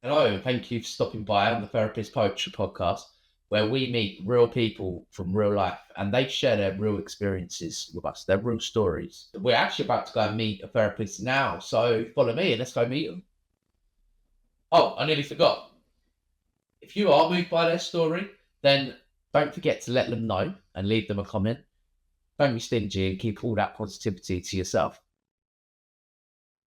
Hello, thank you for stopping by on the Therapist Poetry podcast, where we meet real people from real life and they share their real experiences with us, their real stories. We're actually about to go and meet a therapist now, so follow me and let's go meet them. Oh, I nearly forgot. If you are moved by their story, then don't forget to let them know and leave them a comment. Don't be stingy and keep all that positivity to yourself.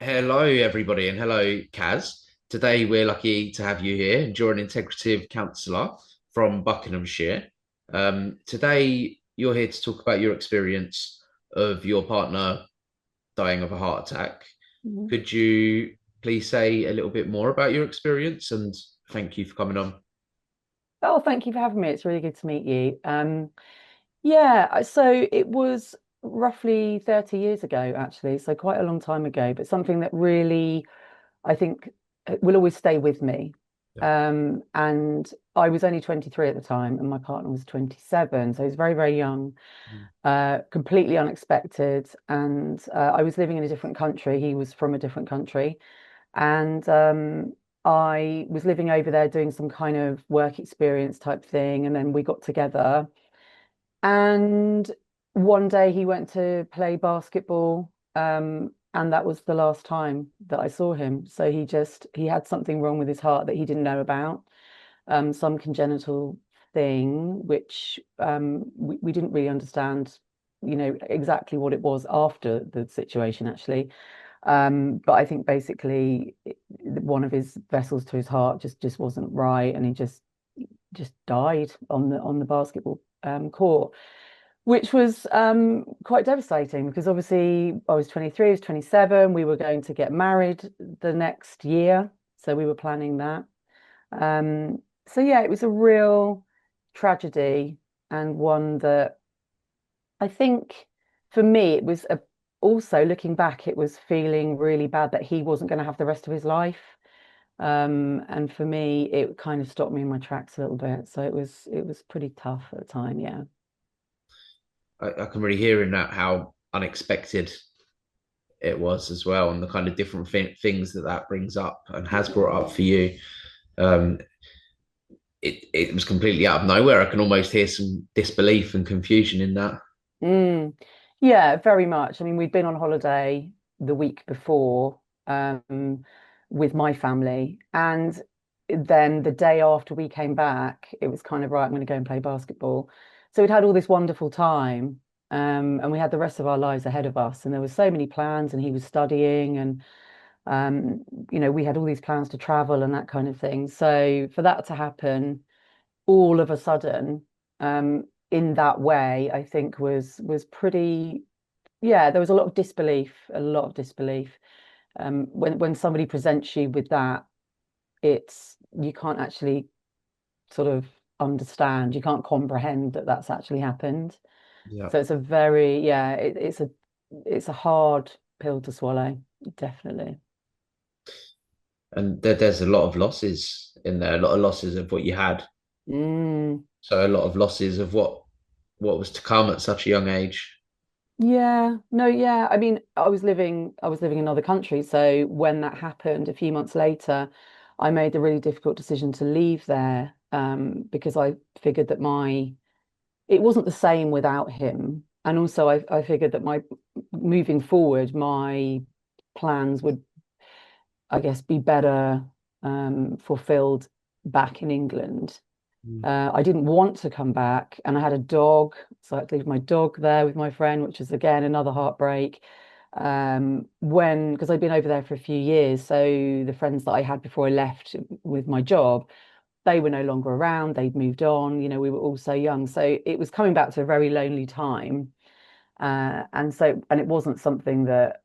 Hello, everybody, and hello, Kaz. Today, we're lucky to have you here, and you're an integrative counsellor from Buckinghamshire. Today, you're here to talk about your experience of your partner dying of a heart attack. Mhm. Could you please say a little bit more about your experience? And thank you for coming on. Oh, thank you for having me. It's really good to meet you. Yeah, so it was roughly 30 years ago, actually, so quite a long time ago, but something that really, I think, will always stay with me. Yeah. And I was only 23 at the time, and my partner was 27, so he was very, very young, completely unexpected. And I was living in a different country. He was from a different country. And I was living over there doing some kind of work experience type thing. And then we got together. And one day he went to play basketball. And that was the last time that I saw him. So he had something wrong with his heart that he didn't know about, some congenital thing, which we didn't really understand, exactly what it was after the situation, actually. But I think basically one of his vessels to his heart just wasn't right, and he just died on the basketball court, which was quite devastating because obviously I was 23, he was 27. We were going to get married the next year, so we were planning that. So yeah, it was a real tragedy, and one that I think for me, also looking back, it was feeling really bad that he wasn't going to have the rest of his life. And for me, it kind of stopped me in my tracks a little bit. So it was pretty tough at the time. Yeah. I can really hear in that how unexpected it was as well, and the kind of different things that that brings up and has brought up for you. Um, it was completely out of nowhere. I can almost hear some disbelief and confusion in that. Mm. Yeah, very much. I mean, we'd been on holiday the week before, with my family, and then the day after we came back, it was kind of right, I'm going to go and play basketball. So we'd had all this wonderful time, and we had the rest of our lives ahead of us, and there were so many plans, and he was studying, and we had all these plans to travel and that kind of thing. So for that to happen all of a sudden, in that way, I think was pretty, yeah, there was a lot of disbelief, a lot of disbelief. When somebody presents you with that, it's you can't actually sort of understand, you can't comprehend that that's actually happened. Yeah. So it's a very, yeah, it's a hard pill to swallow, definitely. And there's a lot of losses in there, a lot of losses of what you had. Mm. So a lot of losses of what was to come at such a young age. Yeah, no, yeah. I mean, I was living in another country, so when that happened a few months later, I made the really difficult decision to leave there, because I figured that my it wasn't the same without him, and also I figured that my moving forward, my plans would, I guess, be better fulfilled back in England. Mm. I didn't want to come back, and I had a dog, so I had to leave my dog there with my friend, which is again another heartbreak. When because I'd been over there for a few years, so the friends that I had before I left with my job, they were no longer around. They'd moved on. We were all so young, so it was coming back to a very lonely time. And it wasn't something that,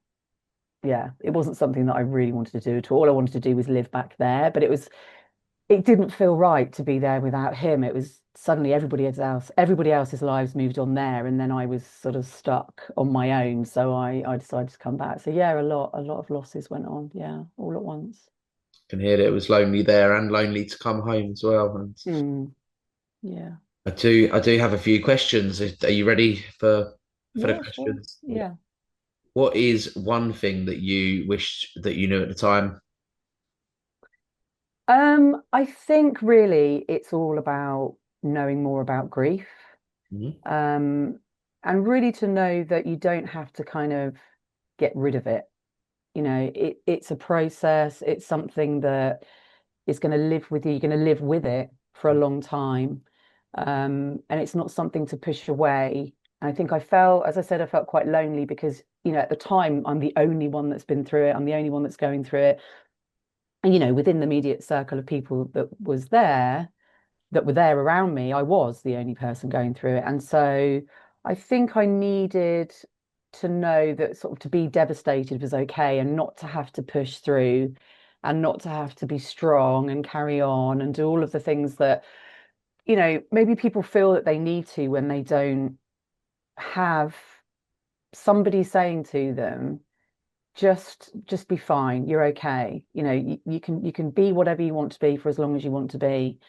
yeah, it wasn't something that I really wanted to do at all. All I wanted to do was live back there, but it didn't feel right to be there without him. It was suddenly everybody else's lives moved on there, and then I was sort of stuck on my own. So I decided to come back. So yeah, a lot of losses went on, yeah, all at once. Can hear that it was lonely there and lonely to come home as well. And Mm, yeah. I do have a few questions. Are you ready for the Yeah, sure. questions? Yeah. Yeah. What is one thing that you wished that you knew at the time? I think really it's all about knowing more about grief. Mhm. Um, and really to know that you don't have to kind of get rid of it. It's a process, it's something that is going to live with you, you're going to live with it for a long time. And it's not something to push away. And I think as I said, I felt quite lonely because, at the time, I'm the only one that's been through it. I'm the only one that's going through it. And, within the immediate circle of people that were there around me, I was the only person going through it. And so I think I needed to know that sort of to be devastated was okay and not to have to push through and not to have to be strong and carry on and do all of the things that, maybe people feel that they need to when they don't have somebody saying to them, just be fine, you're okay. You can be whatever you want to be for as long as you want to be.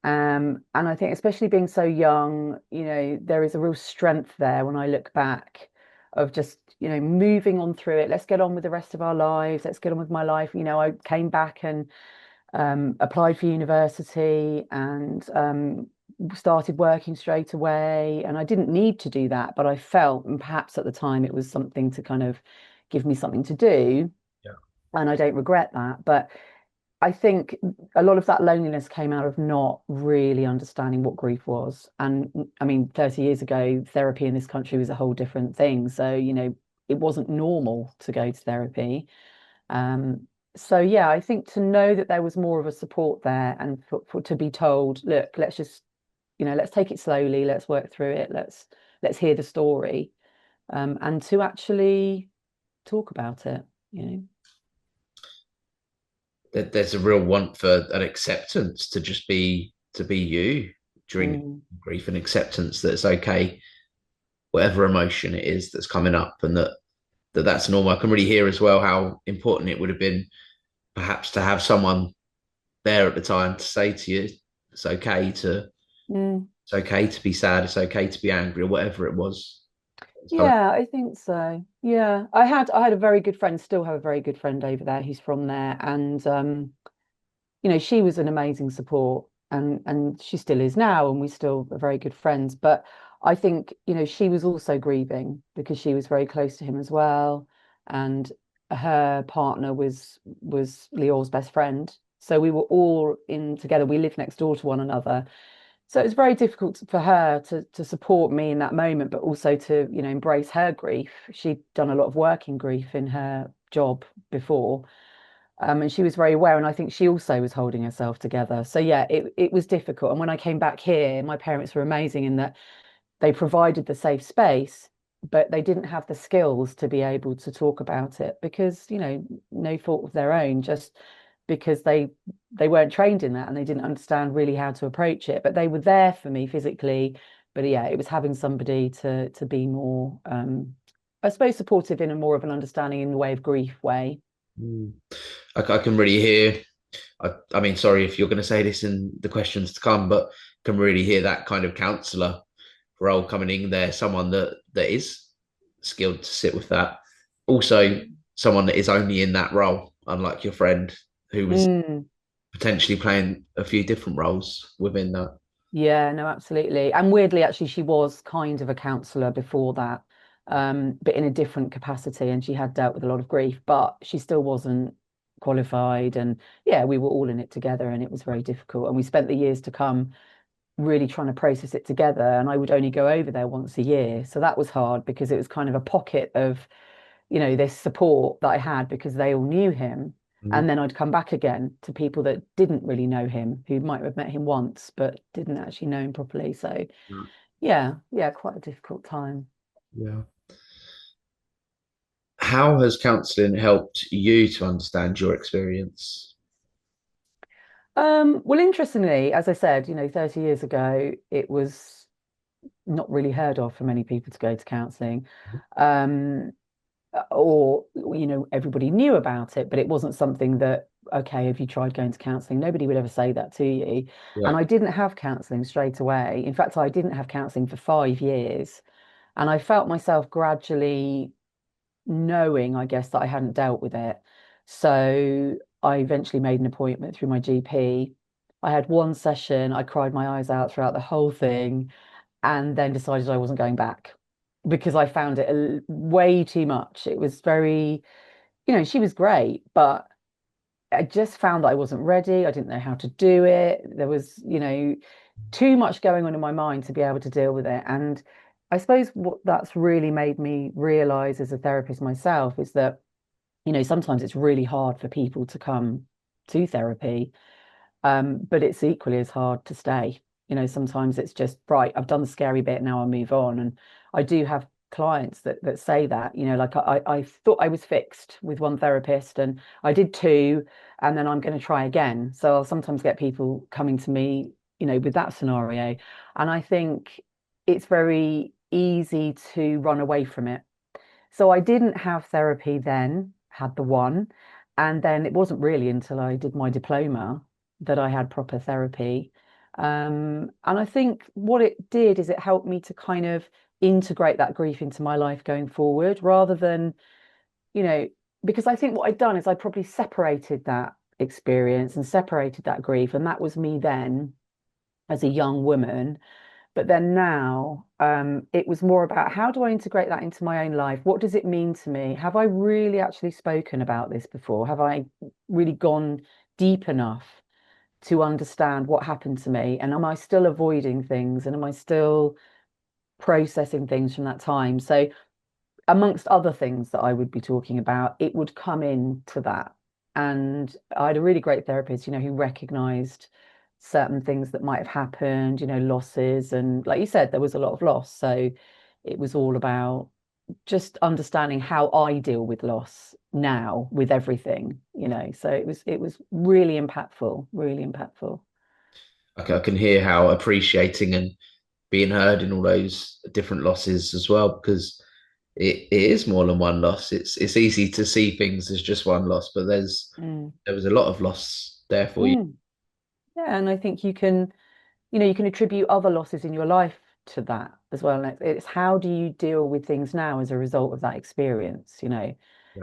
And I think especially being so young, there is a real strength there when I look back of just, moving on through it. Let's get on with the rest of our lives. Let's get on with my life. I came back and applied for university and started working straight away. And I didn't need to do that, but I felt, and perhaps at the time it was something to kind of give me something to do. Yeah. And I don't regret that. But I think a lot of that loneliness came out of not really understanding what grief was. And I mean, 30 years ago, therapy in this country was a whole different thing. So, it wasn't normal to go to therapy. Um, so yeah, I think to know that there was more of a support there and to be told, look, let's just, let's take it slowly, let's work through it, let's hear the story, and to actually talk about it, you know. There's a real want for an acceptance to be you during Mm, grief, and acceptance that it's okay, whatever emotion it is that's coming up, and that's normal. I can really hear as well how important it would have been perhaps to have someone there at the time to say to you, it's okay to mm. it's okay to be sad, it's okay to be angry, or whatever it was. Yeah, I think so. Yeah, I had a very good friend, still have a very good friend over there who's from there, and she was an amazing support, and she still is now, and we still are very good friends. But I think, she was also grieving because she was very close to him as well, and her partner was Lior's best friend. So we were all in together. We lived next door to one another. So it was very difficult for her to support me in that moment, but also to, embrace her grief. She'd done a lot of work in grief in her job before. And she was very aware, and I think she also was holding herself together. So yeah, it was difficult. And when I came back here, my parents were amazing in that they provided the safe space, but they didn't have the skills to be able to talk about it because, no fault of their own, just because they weren't trained in that and they didn't understand really how to approach it. But they were there for me physically. But yeah, it was having somebody to be more, I suppose, supportive in a more of an understanding in the way of grief way. Mm. I can really hear. I mean, sorry if you're going to say this in the questions to come, but can really hear that kind of counsellor role coming in there. Someone that is skilled to sit with that. Also, someone that is only in that role, unlike your friend who was Mm. potentially playing a few different roles within that. Yeah, no, absolutely. And weirdly, actually, she was kind of a counsellor before that, but in a different capacity. And she had dealt with a lot of grief, but she still wasn't qualified. And yeah, we were all in it together, and it was very difficult. And we spent the years to come really trying to process it together. And I would only go over there once a year. So that was hard because it was kind of a pocket of, this support that I had because they all knew him. Mhm. And then I'd come back again to people that didn't really know him, who might have met him once, but didn't actually know him properly. So yeah, quite a difficult time. Yeah. How has counselling helped you to understand your experience? Well, interestingly, as I said, 30 years ago, it was not really heard of for many people to go to counselling. Um, or everybody knew about it, but it wasn't something that, okay, have you tried going to counselling? Nobody would ever say that to you. Yeah. And I didn't have counselling straight away. In fact, I didn't have counselling for 5 years, and I felt myself gradually knowing, I guess, that I hadn't dealt with it. So I eventually made an appointment through my GP. I had one session, I cried my eyes out throughout the whole thing, and then decided I wasn't going back because I found it way too much. It was very, she was great, but I just found that I wasn't ready. I didn't know how to do it. There was, too much going on in my mind to be able to deal with it. And I suppose what that's really made me realize as a therapist myself is that, sometimes it's really hard for people to come to therapy, but it's equally as hard to stay. Sometimes it's just, right, I've done the scary bit, now I'll move on. And I do have clients that say that, like I thought I was fixed with one therapist and I did two, and then I'm going to try again. So I'll sometimes get people coming to me, with that scenario. And I think it's very easy to run away from it. So I didn't have therapy then, had the one. And then it wasn't really until I did my diploma that I had proper therapy. And I think what it did is it helped me to kind of integrate that grief into my life going forward rather than, you know, because I think what I'd done is I probably separated that experience and separated that grief. And that was me then as a young woman. But then now, it was more about how do I integrate that into my own life? What does it mean to me? Have I really actually spoken about this before? Have I really gone deep enough to understand what happened to me? And am I still avoiding things? And am I still processing things from that time? So, amongst other things that I would be talking about, it would come into that. And I had a really great therapist, who recognized certain things that might have happened, losses. And like you said, there was a lot of loss. So it was all about just understanding how I deal with loss now with everything. So it was really impactful, really impactful. I can hear how appreciating and being heard in all those different losses as well, because it is more than one loss. It's easy to see things as just one loss, but Mm. there was a lot of loss there for you. Mm. Yeah, and I think you can attribute other losses in your life to that as well. And it's how do you deal with things now as a result of that experience? Yeah.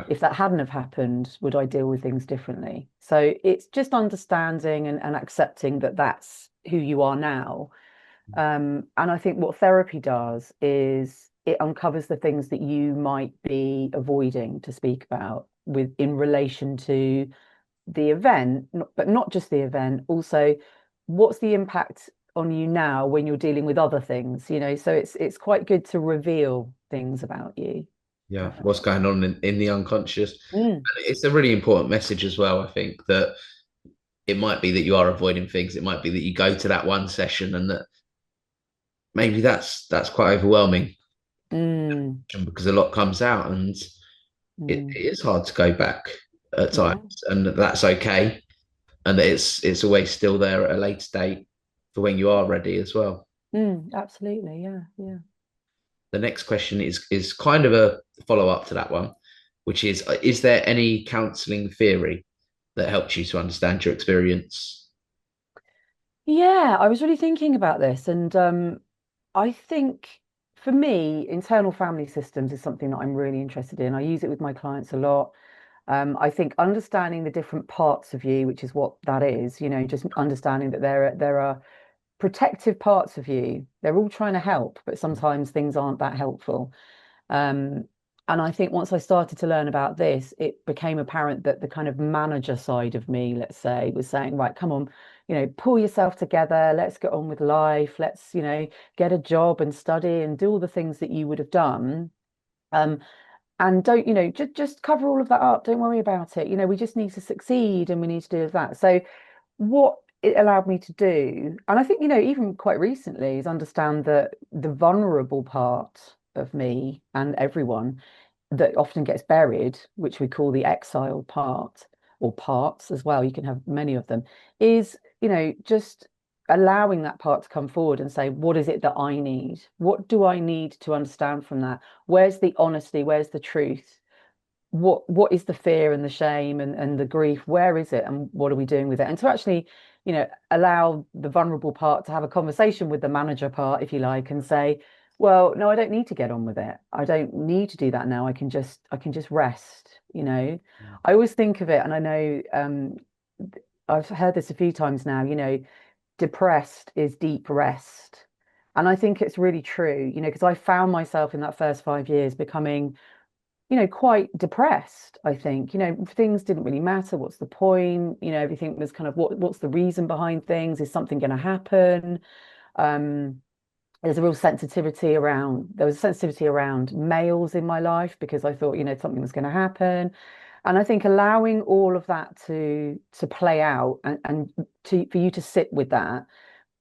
If that hadn't have happened, would I deal with things differently? So it's just understanding and accepting that that's who you are now. And I think what therapy does is it uncovers the things that you might be avoiding to speak about with in relation to the event, but not just the event, also what's the impact on you now when you're dealing with other things. So it's quite good to reveal things about you, Yeah, definitely. what's going on in the unconscious. Mm, And it's a really important message as well, I think, that it might be that you are avoiding things. It might be that you go to that one session and that maybe that's quite overwhelming mm, because a lot comes out and it mm. is hard to go back at Yeah. times, and that's okay. And that it's always still there at a later date for when you are ready as well. Absolutely. Yeah. Yeah. The next question is kind of a follow up to that one, which is there any counselling theory that helps you to understand your experience? Yeah, I was really thinking about this, and I think for me, internal family systems is something that I'm really interested in. I use it with my clients a lot. I think understanding the different parts of you, which is what that is, just understanding that there are protective parts of you. They're all trying to help, but sometimes things aren't that helpful. Um, and I think once I started to learn about this, it became apparent that the kind of manager side of me, let's say, was saying, right, come on, pull yourself together. Let's get on with life. Let's, get a job and study and do all the things that you would have done. Um, and don't, just cover all of that up. Don't worry about it. We just need to succeed and we need to do that. So what it allowed me to do, and I think, even quite recently, is understand that the vulnerable part of me and everyone that often gets buried, which we call the exile part or parts as well, you can have many of them, is, just allowing that part to come forward and say, what is it that I need? What do I need to understand from that? Where's the honesty? Where's the truth? What is the fear and the shame and the grief? Where is it and what are we doing with it? And to actually, allow the vulnerable part to have a conversation with the manager part, if you like, and say, well, no, I don't need to get on with it. I don't need to do that now. I can just rest. you know. Mm. I always think of it, and I know I've heard this a few times now, depressed is deep rest. And I think it's really true, because I found myself in that first 5 years becoming, quite depressed, I think. Things didn't really matter. What's the point? Everything was kind of what's the reason behind things? Is something going to happen? Um, there was a sensitivity around males in my life because I thought, something was going to happen. And I think allowing all of that to play out and for you to sit with that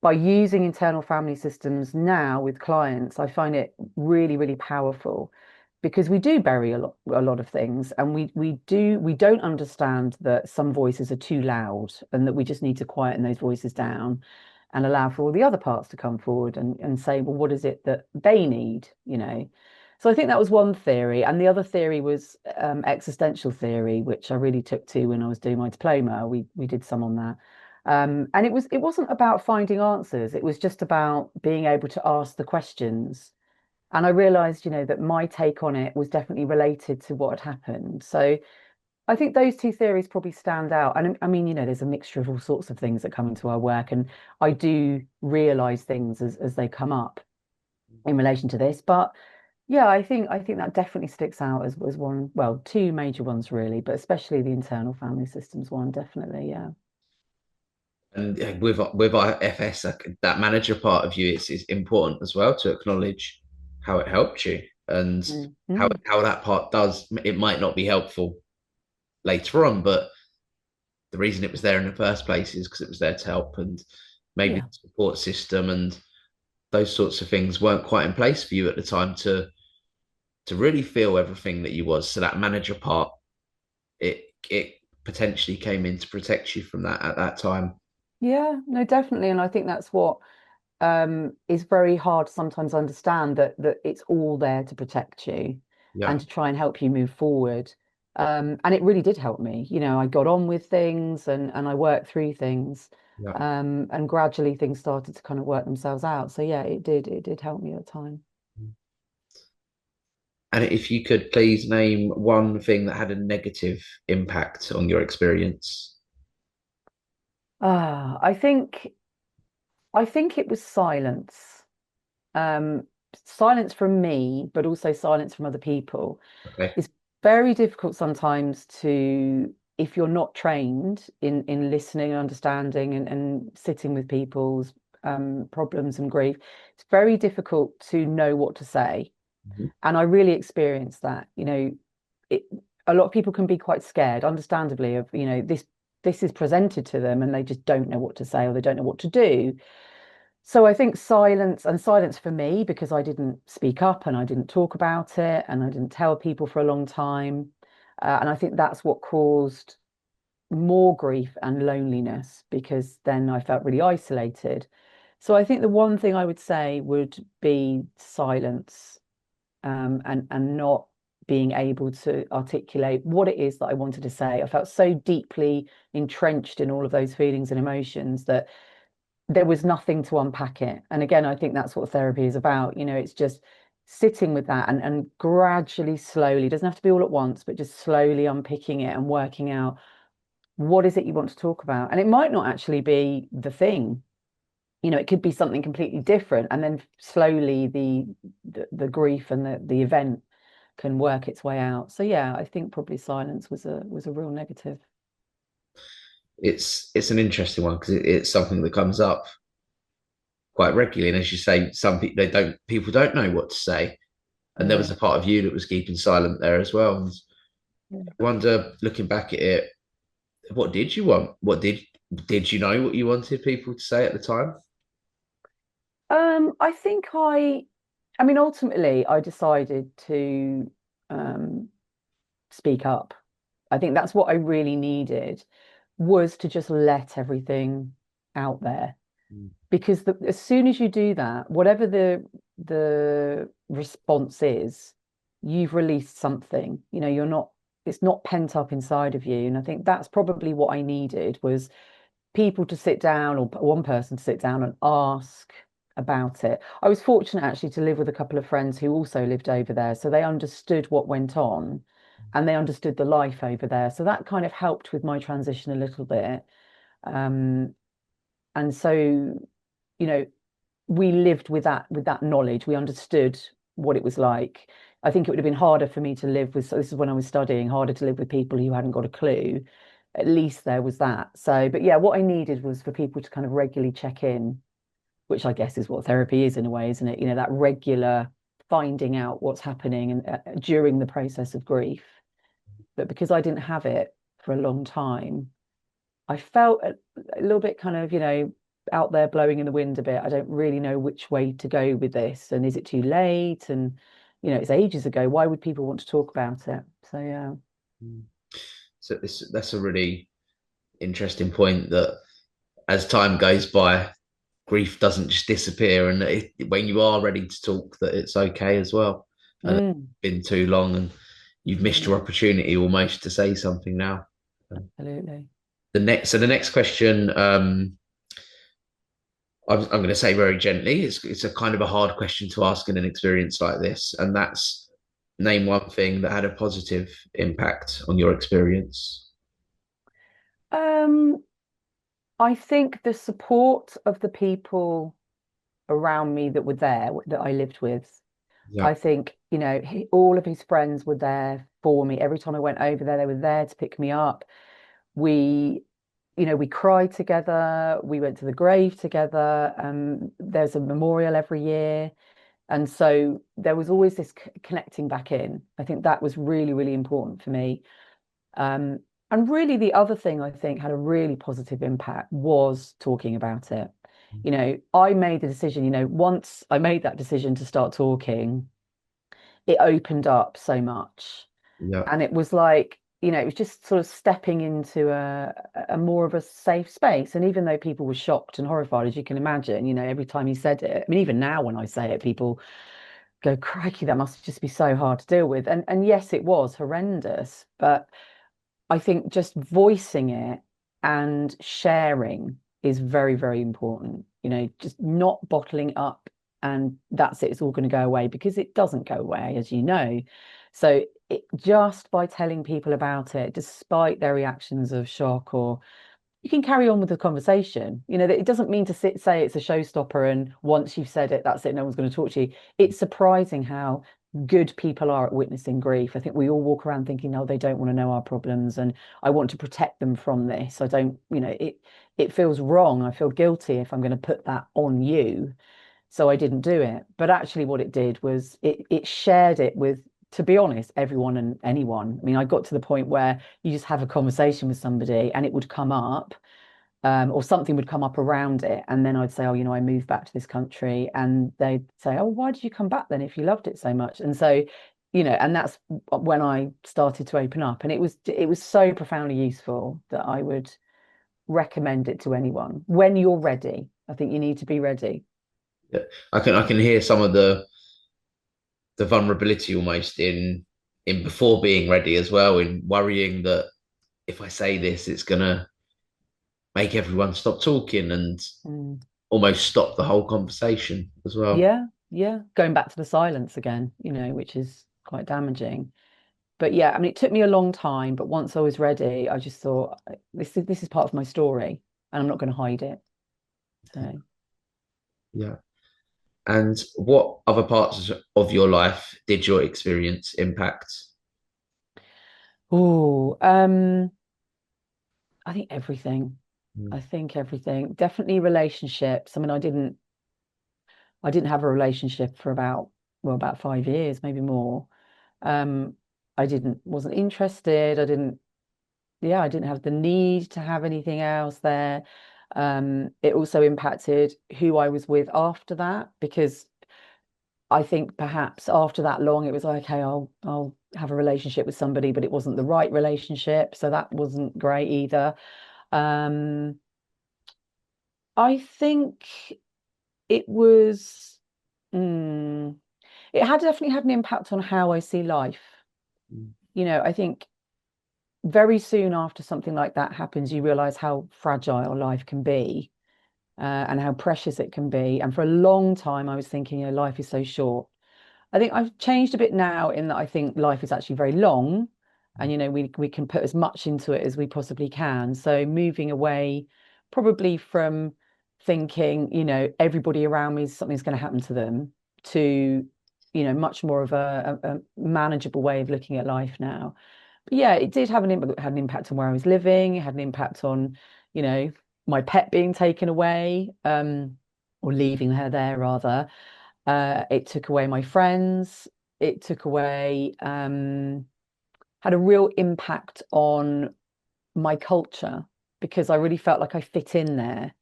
by using internal family systems now with clients, I find it really, really powerful because we do bury a lot of things, and we don't understand that some voices are too loud and that we just need to quieten those voices down and allow for all the other parts to come forward and say, well, what is it that they need? So I think that was one theory, and the other theory was existential theory, which I really took to when I was doing my diploma. We did some on that. And it wasn't about finding answers. It was just about being able to ask the questions. And I realized, that my take on it was definitely related to what had happened. So I think those two theories probably stand out. And I mean, there's a mixture of all sorts of things that come into our work, and I do realize things as they come up in relation to this. But yeah, I think that definitely sticks out as one, well, two major ones really, but especially the internal family systems one, definitely, yeah. And with IFS, that manager part of you is important as well to acknowledge how it helped you and Mm, how mm. how that part does. It might not be helpful later on, but the reason it was there in the first place is because it was there to help, and maybe Yeah. the support system and those sorts of things weren't quite in place for you at the time to really feel everything that you was. So that manager part, it potentially came in to protect you from that at that time. Yeah, no, definitely. And I think that's what is very hard to sometimes understand that it's all there to protect you Yeah, and to try and help you move forward. And it really did help me. I got on with things and I worked through things. yeah. And gradually things started to kind of work themselves out. So yeah, it did help me at the time. And if you could please name one thing that had a negative impact on your experience. Ah, I think it was silence. Um, Silence from me, but also silence from other people. Okay. It's very difficult sometimes to, if you're not trained in listening and understanding and sitting with people's problems and grief, it's very difficult to know what to say. Mhm. And I really experienced that. It, a lot of people can be quite scared, understandably, of, this is presented to them and they just don't know what to say or they don't know what to do. So I think silence for me, because I didn't speak up and I didn't talk about it and I didn't tell people for a long time. And I think that's what caused more grief and loneliness because then I felt really isolated. So I think the one thing I would say would be silence, and not being able to articulate what it is that I wanted to say. I felt so deeply entrenched in all of those feelings and emotions that there was nothing to unpack it. And again, I think that's what therapy is about. It's just sitting with that and gradually, slowly, it doesn't have to be all at once, but just slowly unpicking it and working out what is it you want to talk about. And it might not actually be the thing. It could be something completely different. And then slowly the grief and the event can work its way out. So yeah, I think probably silence was a real negative. It's an interesting one because it's something that comes up quite regularly. And as you say, some people don't know what to say. And there was Mm. a part of you that was keeping silent there as well. And I wonder, looking back at it, what did you want? Did you know what you wanted people to say at the time? I think I mean, ultimately, I decided to um, speak up. I think that's what I really needed was to just let everything out there. Mm. Because as soon as you do that, whatever the response is, you've released something. It's not pent up inside of you. And I think that's probably what I needed was people to sit down or one person to sit down and ask about it. I was fortunate actually to live with a couple of friends who also lived over there, so they understood what went on. and they understood the life over there. So that kind of helped with my transition a little bit. Um, and so, you know, we lived with that knowledge. We understood what it was like. I think it would have been harder for me to live with, so this is when I was studying, harder to live with people who hadn't got a clue. At least there was that. So, but yeah, what I needed was for people to kind of regularly check in, which I guess is what therapy is in a way, isn't it? You know, that regular finding out what's happening and during the process of grief. But because I didn't have it for a long time, I felt a little bit kind of, out there blowing in the wind a bit. I don't really know which way to go with this. And is it too late? And, it's ages ago. Why would people want to talk about it? So, yeah. Mm. So that's a really interesting point, that as time goes by, grief doesn't just disappear, and when you are ready to talk, that it's okay as well. And it's Mm, been too long, and you've missed mm, your opportunity almost to say something now. absolutely. The next question, I'm going to say very gently, it's a kind of a hard question to ask in an experience like this, and that's, name one thing that had a positive impact on your experience. Um, I think the support of the people around me that were there, that I lived with. Yeah, I think, all of his friends were there for me. Every time I went over there, they were there to pick me up. We, we cried together. We went to the grave together. There's a memorial every year. And so there was always this connecting back in. I think that was really, really important for me. Um, and really, the other thing I think had a really positive impact was talking about it. I made the decision, once I made that decision to start talking, it opened up so much. yeah, And it was like, it was just sort of stepping into a more of a safe space. And even though people were shocked and horrified, as you can imagine, every time he said it, I mean, even now when I say it, people go, crikey, that must just be so hard to deal with. And yes, it was horrendous, but I think just voicing it and sharing is very, very important. Just not bottling up and that's it, it's all going to go away, because it doesn't go away, as you know. So just by telling people about it, despite their reactions of shock, or you can carry on with the conversation. That it doesn't mean to say it's a showstopper and once you've said it, that's it, no one's going to talk to you. It's surprising how good people are at witnessing grief. I think we all walk around thinking, oh, they don't want to know our problems and I want to protect them from this. I don't, it feels wrong. I feel guilty if I'm going to put that on you. So I didn't do it. But actually what it did was it shared it with, to be honest, everyone and anyone. I mean, I got to the point where you just have a conversation with somebody and it would come up, or something would come up around it. And then I'd say, oh, I moved back to this country. And they'd say, oh, why did you come back then if you loved it so much? And so, and that's when I started to open up. And it was so profoundly useful that I would recommend it to anyone when you're ready. I think you need to be ready. yeah. I can hear some of the vulnerability almost in before being ready as well, in worrying that if I say this, it's gonna make everyone stop talking and Mm. almost stop the whole conversation as well. Yeah, yeah. Going back to the silence again, which is quite damaging. But yeah, I mean, it took me a long time, but once I was ready, I just thought this is part of my story, and I'm not going to hide it. So, Yeah. And what other parts of your life did your experience impact? oh, I think everything. Mm. I think everything. Definitely relationships. I mean, I didn't have a relationship for about 5 years, maybe more. Um, I wasn't interested. I didn't have the need to have anything else there. It also impacted who I was with after that, because I think perhaps after that long, it was like, okay, I'll have a relationship with somebody, but it wasn't the right relationship, so that wasn't great either. Um, I think it was, mm, it had definitely had an impact on how I see life. Mm. I think very soon after something like that happens, you realize how fragile life can be, and how precious it can be. And for a long time, I was thinking, life is so short. I think I've changed a bit now in that I think life is actually very long. and we can put as much into it as we possibly can. So moving away probably from thinking, everybody around me, something's going to happen to them, to much more of a manageable way of looking at life now. But yeah, it did have had an impact on where I was living. It had an impact on, you know, my pet being taken away, or leaving her there rather. It took away my friends. It took away, had a real impact on my culture, because I really felt like I fit in there.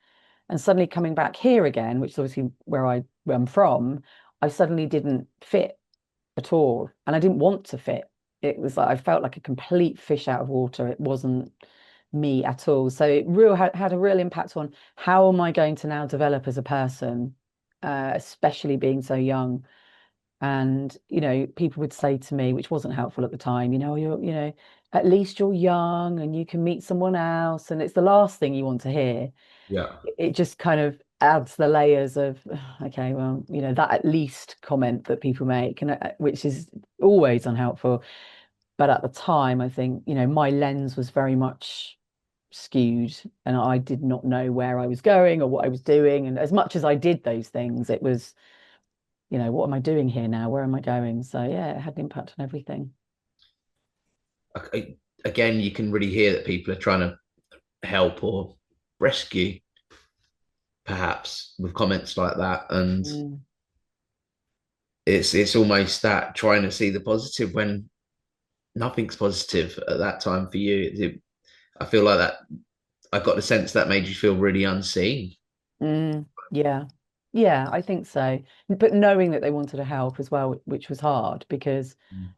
And suddenly coming back here again, which is obviously where I'm from, I suddenly didn't fit at all. And I didn't want to fit. It was like I felt like a complete fish out of water. It wasn't me at all. So it had a real impact on how am I going to now develop as a person, especially being so young. And, people would say to me, which wasn't helpful at the time, at least you're young and you can meet someone else. And it's the last thing you want to hear. Yeah. It just kind of adds the layers of, okay, well, that at least comment that people make, and which is always unhelpful. But at the time, I think, my lens was very much skewed, and I did not know where I was going or what I was doing. And as much as I did those things, it was, what am I doing here now? Where am I going? So yeah, it had an impact on everything. Again, you can really hear that people are trying to help or rescue, perhaps, with comments like that. And Mm. it's almost that trying to see the positive when nothing's positive at that time for you. I feel like that I got the sense that made you feel really unseen. Yeah. Yeah, I think so. But knowing that they wanted to help as well, which was hard, because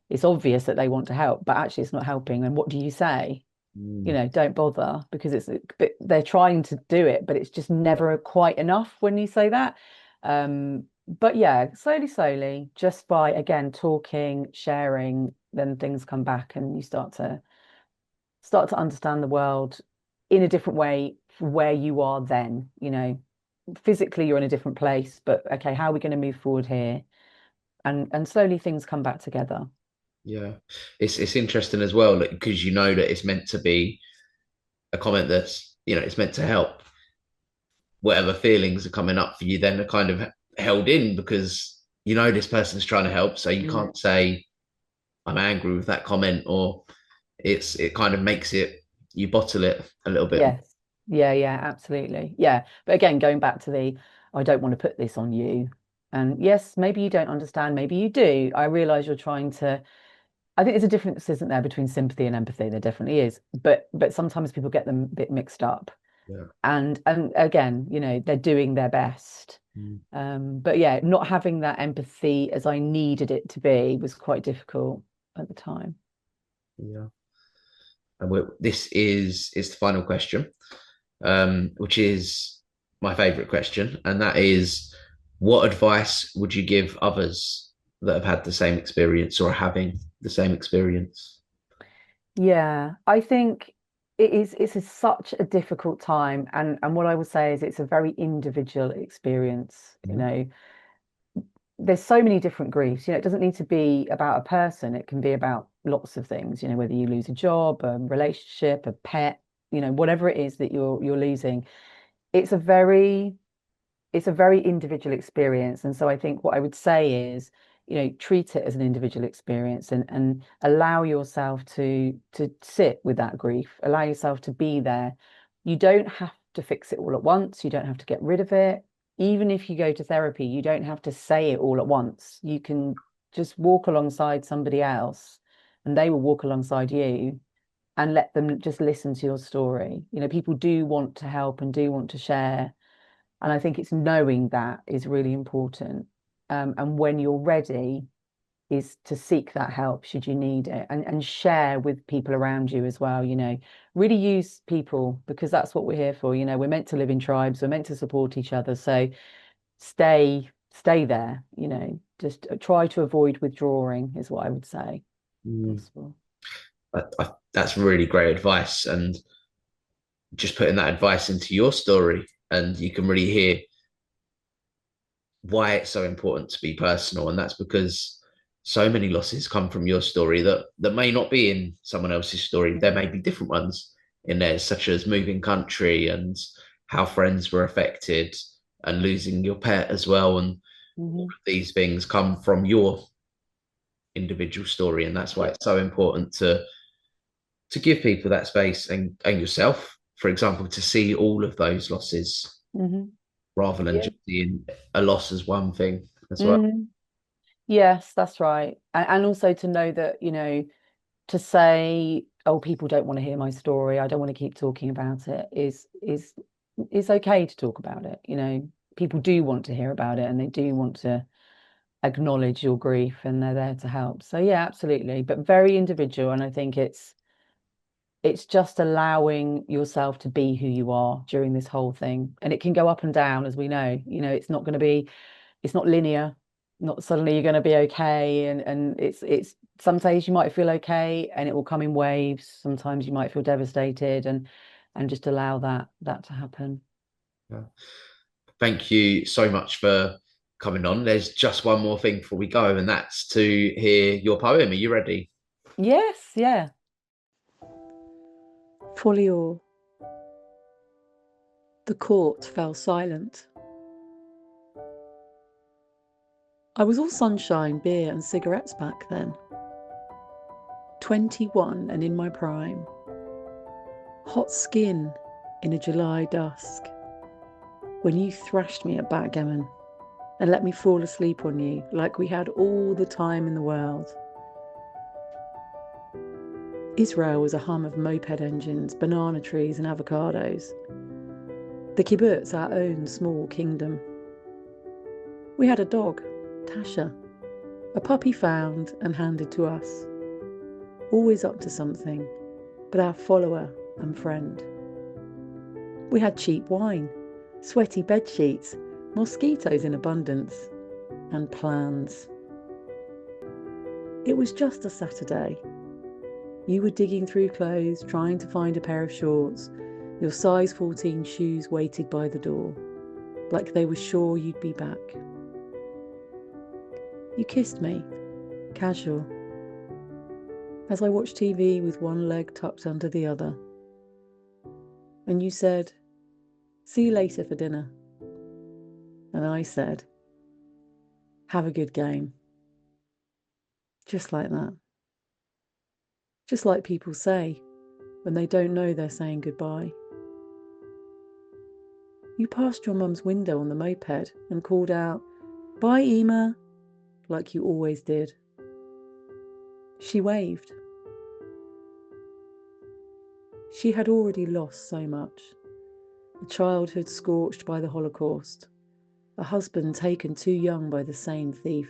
it's obvious that they want to help, but actually it's not helping. And what do you say? Mm. Don't bother, because but they're trying to do it, but it's just never quite enough when you say that. But yeah, slowly, just by again talking, sharing, then things come back and you start to understand the world in a different way from where you are then. Physically you're in a different place, but okay, how are we going to move forward here? And slowly things come back together. Yeah, it's interesting as well, because you know that it's meant to be a comment that's it's meant to help. Whatever feelings are coming up for you, then are kind of held in because this person's trying to help, so you Mm. can't say I'm angry with that comment, or it kind of makes it you bottle it a little bit. Yes. Yeah, absolutely. Yeah. But again, going back to I don't want to put this on you. And yes, maybe you don't understand, maybe you do. I realize you're trying to, I think there's a difference, isn't there, between sympathy and empathy? There definitely is. But sometimes people get them a bit mixed up. Yeah. And again, they're doing their best. Mm. But yeah, not having that empathy as I needed it to be was quite difficult at the time. Yeah. And this is the final question, which is my favorite question, and that is, what advice would you give others that have had the same experience or are having the same experience? Yeah, I think such a difficult time, and what I would say is it's a very individual experience. Mhm. There's so many different griefs. It doesn't need to be about a person. It can be about lots of things, whether you lose a job, a relationship, a pet, whatever it is that you're losing. It's a very it's a very individual experience. And so I think what I would say is, treat it as an individual experience, and allow yourself to sit with that grief, allow yourself to be there. You don't have to fix it all at once. You don't have to get rid of it. Even if you go to therapy, you don't have to say it all at once. You can just walk alongside somebody else, and they will walk alongside you, and let them just listen to your story. People do want to help and do want to share, and I think it's knowing that is really important. And when you're ready, is to seek that help should you need it, and share with people around you as well. Really use people, because that's what we're here for. We're meant to live in tribes, we're meant to support each other. So stay there, just try to avoid withdrawing, is what I would say. Mm. Possible. That's really great advice, and just putting that advice into your story, and you can really hear why it's so important to be personal, and that's because so many losses come from your story that may not be in someone else's story. There may be different ones in there, such as moving country and how friends were affected and losing your pet as well. And all Mhm. of these things come from your individual story. And that's why it's so important to give people that space and yourself, for example, to see all of those losses Mhm. rather than Yeah. just seeing a loss as one thing as well. Mhm. Yes, that's right. And also to know that, to say, oh, people don't want to hear my story, I don't want to keep talking about it, is it's okay to talk about it. People do want to hear about it, and they do want to acknowledge your grief, and they're there to help. So yeah, absolutely. But very individual, and I think it's just allowing yourself to be who you are during this whole thing. And it can go up and down, as we know. It's not linear. Not suddenly you're going to be okay, and it's some days you might feel okay and it will come in waves. Sometimes you might feel devastated, and just allow that to happen. Yeah. Thank you so much for coming on. There's just one more thing before we go, and that's to hear your poem. Are you ready? Yes, yeah. Folior. The court fell silent. I was all sunshine, beer and cigarettes back then. 21 and in my prime. Hot skin in a July dusk. When you thrashed me at backgammon and let me fall asleep on you like we had all the time in the world. Israel was a hum of moped engines, banana trees and avocados. The kibbutz, our own small kingdom. We had a dog, Tasha, a puppy found and handed to us. Always up to something, but our follower and friend. We had cheap wine, sweaty bed sheets, mosquitoes in abundance, and plans. It was just a Saturday. You were digging through clothes, trying to find a pair of shorts. Your size 14 shoes waited by the door, like they were sure you'd be back. You kissed me, casual, as I watched TV with one leg tucked under the other. And you said, "See you later for dinner." And I said, "Have a good game." Just like that. Just like people say when they don't know they're saying goodbye. You passed your mum's window on the moped and called out, "Bye, Ema," like you always did. She waved. She had already lost so much. A childhood scorched by the Holocaust. A husband taken too young by the same thief.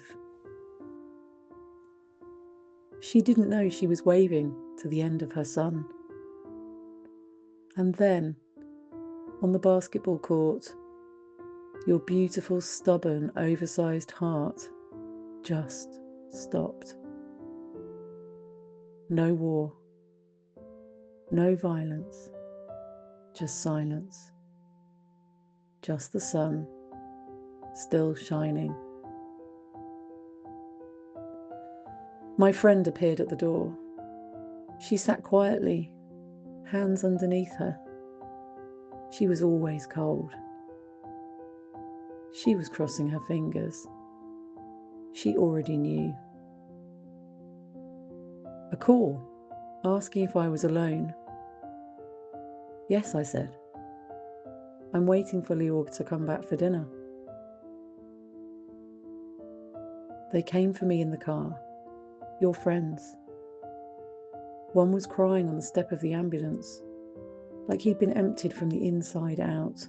She didn't know she was waving to the end of her son. And then, on the basketball court, your beautiful, stubborn, oversized heart just stopped. No war, no violence, just silence. Just the sun, still shining. My friend appeared at the door. She sat quietly, hands underneath her. She was always cold. She was crossing her fingers. She already knew. A call, asking if I was alone. Yes, I said. I'm waiting for Leorg to come back for dinner. They came for me in the car. Your friends. One was crying on the step of the ambulance, like he'd been emptied from the inside out.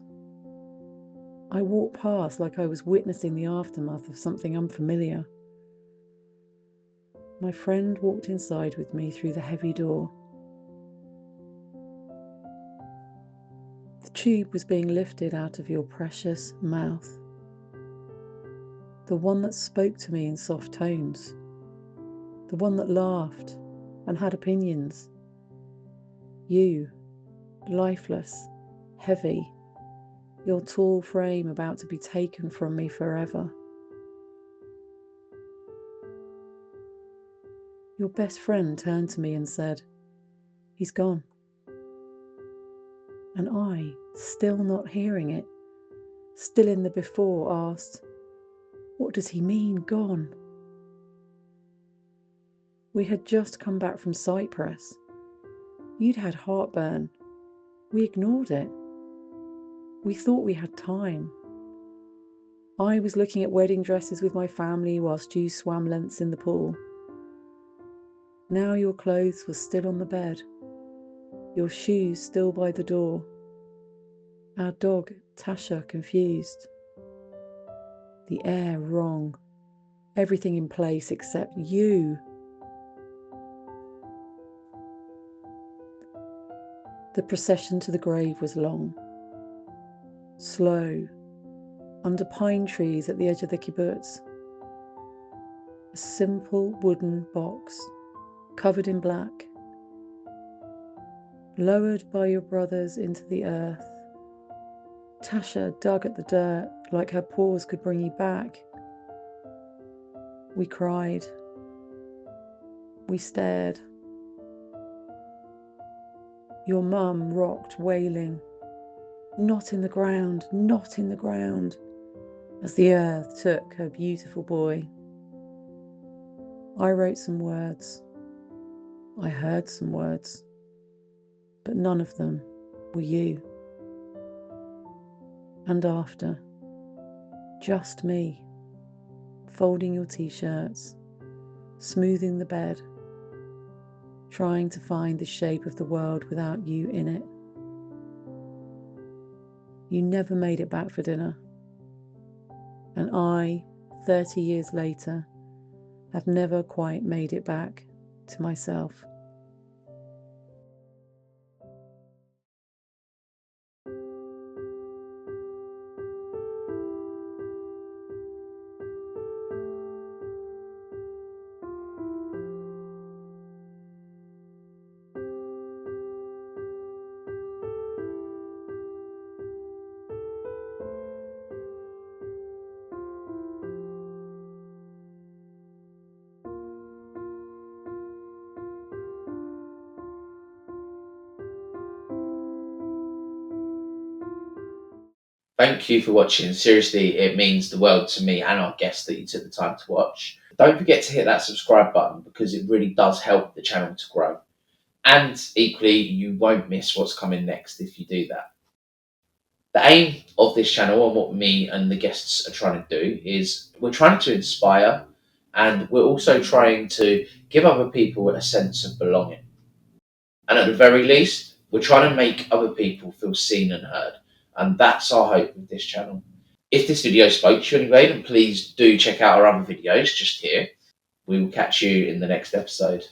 I walked past like I was witnessing the aftermath of something unfamiliar. My friend walked inside with me through the heavy door. The tube was being lifted out of your precious mouth. The one that spoke to me in soft tones. The one that laughed and had opinions. You, lifeless, heavy, your tall frame about to be taken from me forever. Your best friend turned to me and said, "He's gone." And I, still not hearing it, still in the before, asked, "What does he mean, gone?" We had just come back from Cyprus. You'd had heartburn. We ignored it. We thought we had time. I was looking at wedding dresses with my family whilst you swam lengths in the pool. Now your clothes were still on the bed, your shoes still by the door, our dog Tasha confused, the air wrong, everything in place except you. The procession to the grave was long, slow, under pine trees at the edge of the kibbutz. A simple wooden box, covered in black, lowered by your brothers into the earth. Tasha dug at the dirt like her paws could bring you back. We cried. We stared. Your mum rocked, wailing, "Not in the ground, not in the ground," as the earth took her beautiful boy. I wrote some words. I heard some words, but none of them were you. And after, just me, folding your t-shirts, smoothing the bed, trying to find the shape of the world without you in it. You never made it back for dinner. And I, 30 years later, have never quite made it back to myself. Thank you for watching. Seriously, it means the world to me and our guests that you took the time to watch. Don't forget to hit that subscribe button because it really does help the channel to grow. And equally, you won't miss what's coming next if you do that. The aim of this channel and what me and the guests are trying to do is we're trying to inspire, and we're also trying to give other people a sense of belonging. And at the very least, we're trying to make other people feel seen and heard. And that's our hope with this channel. If this video spoke to you anyway, then please do check out our other videos just here. We will catch you in the next episode.